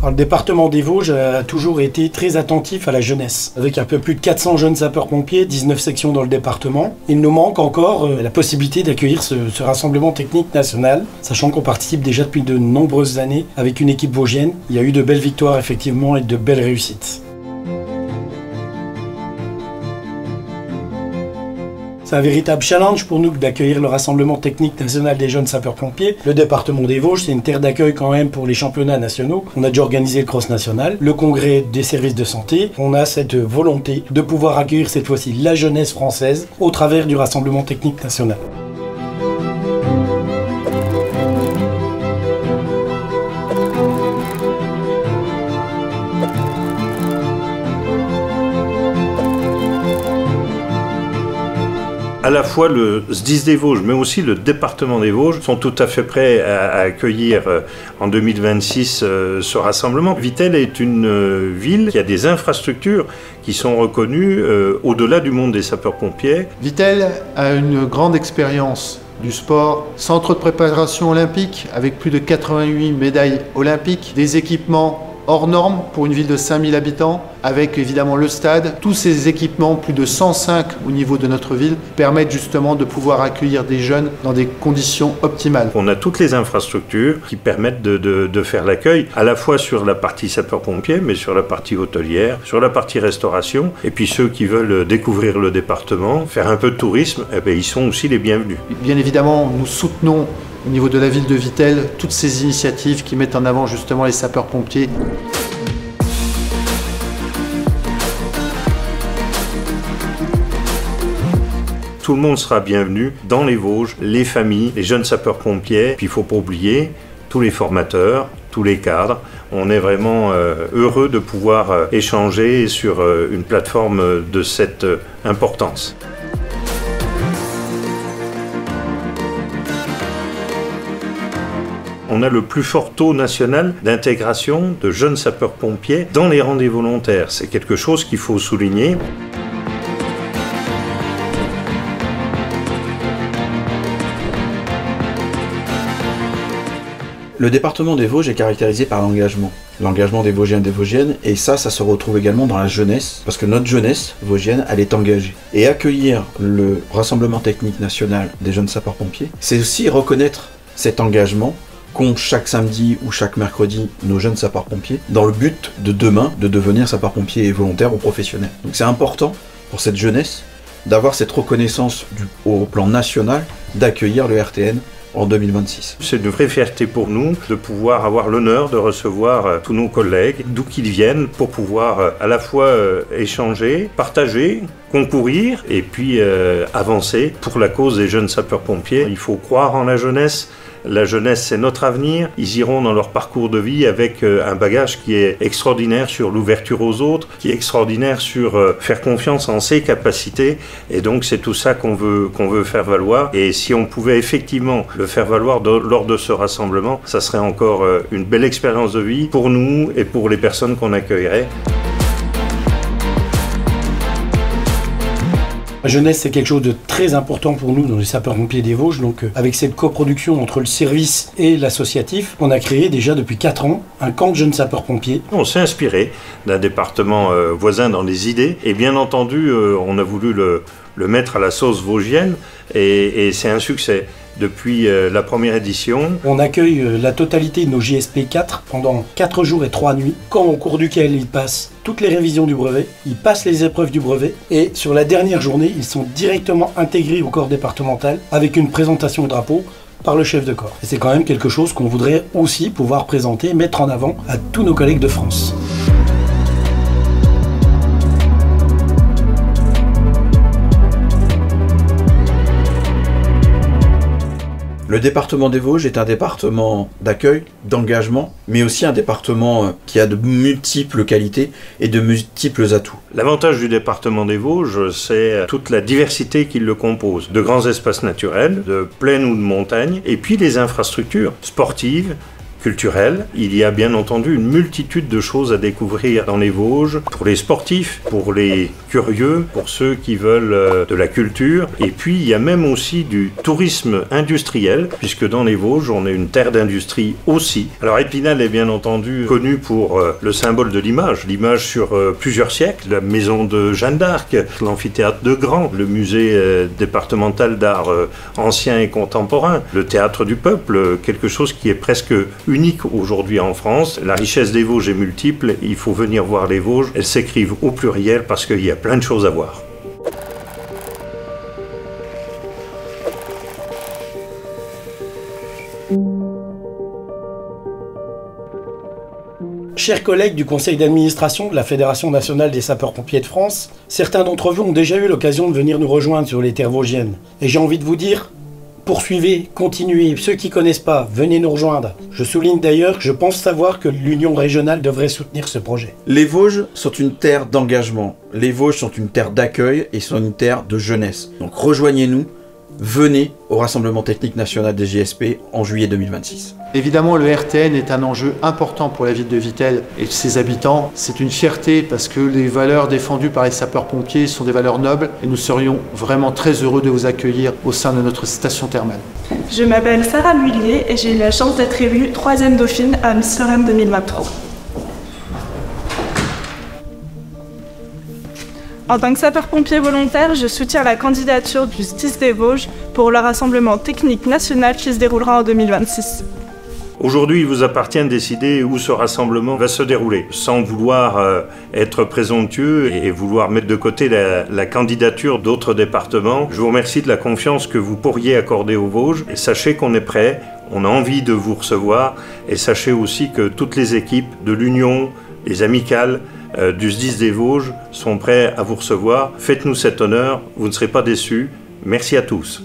Alors, le département des Vosges a toujours été très attentif à la jeunesse. Avec un peu plus de 400 jeunes sapeurs-pompiers, 19 sections dans le département, il nous manque encore la possibilité d'accueillir ce rassemblement technique national, sachant qu'on participe déjà depuis de nombreuses années avec une équipe vosgienne. Il y a eu de belles victoires effectivement et de belles réussites. C'est un véritable challenge pour nous d'accueillir le rassemblement technique national des jeunes sapeurs-pompiers. Le département des Vosges, c'est une terre d'accueil quand même pour les championnats nationaux. On a déjà organisé le cross national, le congrès des services de santé. On a cette volonté de pouvoir accueillir cette fois-ci la jeunesse française au travers du rassemblement technique national. À la fois le SDIS des Vosges, mais aussi le département des Vosges sont tout à fait prêts à accueillir en 2026 ce rassemblement. Vittel est une ville qui a des infrastructures qui sont reconnues au-delà du monde des sapeurs-pompiers. Vittel a une grande expérience du sport, centre de préparation olympique avec plus de 88 médailles olympiques, des équipements hors normes pour une ville de 5000 habitants, avec évidemment le stade. Tous ces équipements, plus de 105 au niveau de notre ville, permettent justement de pouvoir accueillir des jeunes dans des conditions optimales. On a toutes les infrastructures qui permettent de faire l'accueil, à la fois sur la partie sapeurs-pompiers, mais sur la partie hôtelière, sur la partie restauration. Et puis ceux qui veulent découvrir le département, faire un peu de tourisme, eh bien, ils sont aussi les bienvenus. Bien évidemment, nous soutenons au niveau de la ville de Vittel toutes ces initiatives qui mettent en avant justement les sapeurs-pompiers. Tout le monde sera bienvenu dans les Vosges, les familles, les jeunes sapeurs-pompiers. Puis il ne faut pas oublier tous les formateurs, tous les cadres. On est vraiment heureux de pouvoir échanger sur une plateforme de cette importance. On a le plus fort taux national d'intégration de jeunes sapeurs-pompiers dans les rangs des volontaires. C'est quelque chose qu'il faut souligner. Le département des Vosges est caractérisé par l'engagement. L'engagement des Vosgiens et des Vosgiennes, et ça se retrouve également dans la jeunesse, parce que notre jeunesse vosgienne, elle est engagée. Et accueillir le rassemblement technique national des jeunes sapeurs-pompiers, c'est aussi reconnaître cet engagement qu'ont chaque samedi ou chaque mercredi nos jeunes sapeurs-pompiers, dans le but de demain de devenir sapeurs-pompiers volontaires ou professionnels. Donc c'est important pour cette jeunesse d'avoir cette reconnaissance au plan national d'accueillir le RTN en 2026. C'est une vraie fierté pour nous de pouvoir avoir l'honneur de recevoir tous nos collègues, d'où qu'ils viennent, pour pouvoir à la fois échanger, partager, concourir et puis avancer pour la cause des jeunes sapeurs-pompiers. Il faut croire en la jeunesse. La jeunesse, c'est notre avenir. Ils iront dans leur parcours de vie avec un bagage qui est extraordinaire sur l'ouverture aux autres, qui est extraordinaire sur faire confiance en ses capacités. Et donc, c'est tout ça qu'on veut faire valoir. Et si on pouvait effectivement le faire valoir lors de ce rassemblement, ça serait encore une belle expérience de vie pour nous et pour les personnes qu'on accueillerait. La jeunesse, c'est quelque chose de très important pour nous dans les sapeurs-pompiers des Vosges. Donc, avec cette coproduction entre le service et l'associatif, on a créé déjà depuis 4 ans un camp de jeunes sapeurs-pompiers. On s'est inspiré d'un département voisin dans les idées. Et bien entendu, on a voulu le mettre à la sauce vosgienne. Et c'est un succès. Depuis la première édition. On accueille la totalité de nos JSP 4 pendant 4 jours et 3 nuits, camp au cours duquel ils passent toutes les révisions du brevet, ils passent les épreuves du brevet, et sur la dernière journée, ils sont directement intégrés au corps départemental avec une présentation au drapeau par le chef de corps. Et c'est quand même quelque chose qu'on voudrait aussi pouvoir présenter, mettre en avant à tous nos collègues de France. Le département des Vosges est un département d'accueil, d'engagement, mais aussi un département qui a de multiples qualités et de multiples atouts. L'avantage du département des Vosges, c'est toute la diversité qui le compose. De grands espaces naturels, de plaine ou de montagne, et puis les infrastructures sportives, culturel. Il y a bien entendu une multitude de choses à découvrir dans les Vosges, pour les sportifs, pour les curieux, pour ceux qui veulent de la culture. Et puis il y a même aussi du tourisme industriel, puisque dans les Vosges, on est une terre d'industrie aussi. Alors Épinal est bien entendu connu pour le symbole de l'image sur plusieurs siècles, la maison de Jeanne d'Arc, l'amphithéâtre de Grand, le musée départemental d'art ancien et contemporain, le théâtre du peuple, quelque chose qui est presque unique aujourd'hui en France. La richesse des Vosges est multiple, il faut venir voir les Vosges, elles s'écrivent au pluriel parce qu'il y a plein de choses à voir. Chers collègues du conseil d'administration de la Fédération nationale des sapeurs-pompiers de France, certains d'entre vous ont déjà eu l'occasion de venir nous rejoindre sur les terres vosgiennes. Et j'ai envie de vous dire, poursuivez, continuez, ceux qui ne connaissent pas, venez nous rejoindre. Je souligne d'ailleurs que je pense savoir que l'Union régionale devrait soutenir ce projet. Les Vosges sont une terre d'engagement, les Vosges sont une terre d'accueil et sont une terre de jeunesse. Donc rejoignez-nous, venez au Rassemblement technique national des JSP en juillet 2026. Évidemment, le RTN est un enjeu important pour la ville de Vittel et ses habitants. C'est une fierté parce que les valeurs défendues par les sapeurs-pompiers sont des valeurs nobles et nous serions vraiment très heureux de vous accueillir au sein de notre station thermale. Je m'appelle Sarah Mullier et j'ai eu la chance d'être élue 3e dauphine à Miss Lorraine 2023. En tant que sapeur-pompier volontaire, je soutiens la candidature du SDIS des Vosges pour le rassemblement technique national qui se déroulera en 2026. Aujourd'hui, il vous appartient de décider où ce rassemblement va se dérouler, sans vouloir être présomptueux et vouloir mettre de côté la candidature d'autres départements. Je vous remercie de la confiance que vous pourriez accorder aux Vosges et sachez qu'on est prêt, on a envie de vous recevoir et sachez aussi que toutes les équipes de l'Union, les amicales, du SDIS des Vosges sont prêts à vous recevoir. Faites-nous cet honneur, vous ne serez pas déçus. Merci à tous.